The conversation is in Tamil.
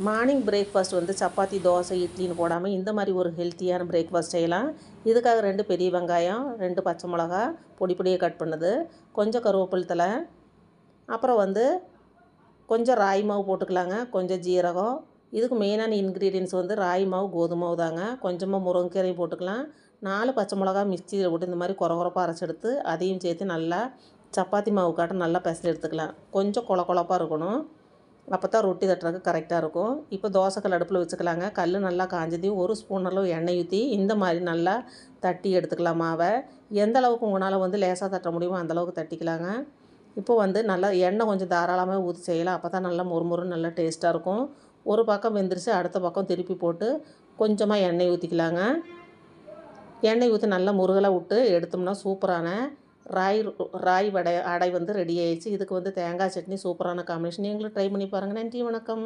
மார்னிங் பிரேக்ஃபாஸ்ட் வந்து சப்பாத்தி, தோசை, இட்லின்னு போடாமல் இந்த மாதிரி ஒரு ஹெல்த்தியான பிரேக்ஃபாஸ்ட் செய்யலாம். இதுக்காக 2 பெரிய வெங்காயம், 2 பச்சை மிளகா பொடி பொடியாக கட் பண்ணது, கொஞ்சம் கருவேப்பிலை தழை, அப்புறம் வந்து கொஞ்சம் ராகி மாவு போட்டுக்கலாங்க, கொஞ்சம் ஜீரகம். இதுக்கு மெயினான இன்க்ரீடியன்ட்ஸ் வந்து ராகி மாவு, கோதுமை மாவு தாங்க. கொஞ்சமாக முருங்கைக்கீரையும் போட்டுக்கலாம். 4 பச்சை மிளகா மிக்சியில் போட்டு இந்த மாதிரி கொரகொரப்பாக அரைச்சி எடுத்து அதையும் சேர்த்து நல்லா சப்பாத்தி மாவு காட்டும் நல்லா பிசைஞ்சு எடுத்துக்கலாம். கொஞ்சம் கொல கொலப்பாக இருக்கணும், அப்போ தான் ரொட்டி தட்டுறதுக்கு கரெக்டாக இருக்கும். இப்போ தோசைக்கல் அடுப்பில் வச்சுக்கலாங்க. கல் நல்லா காஞ்சதையும் 1 ஸ்பூன் அளவு எண்ணெய் ஊற்றி இந்த மாதிரி நல்லா தட்டி எடுத்துக்கலாம் மாவை. எந்த அளவுக்கு உங்களால் வந்து லேசாக தட்ட முடியுமோ அந்தளவுக்கு தட்டிக்கலாங்க. இப்போ வந்து நல்லா எண்ணெய் கொஞ்சம் தாராளமாக ஊற்றி செய்யலாம், அப்போ தான் நல்லா மொறுமொறுன்னு நல்லா டேஸ்ட்டாக இருக்கும். ஒரு பக்கம் வெந்துருச்சு, அடுத்த பக்கம் திருப்பி போட்டு கொஞ்சமாக எண்ணெய் ஊற்றிக்கலாங்க. எண்ணெய் ஊற்றி நல்லா முருகலாக விட்டு எடுத்தோம்னா சூப்பரான ராய் அடை வந்து ரெடி ஆயிடுச்சு. இதுக்கு வந்து தேங்காய் சட்னி சூப்பரான காம்பினேஷன். நீங்களும் ட்ரை பண்ணி பாருங்கள். நன்றி, வணக்கம்.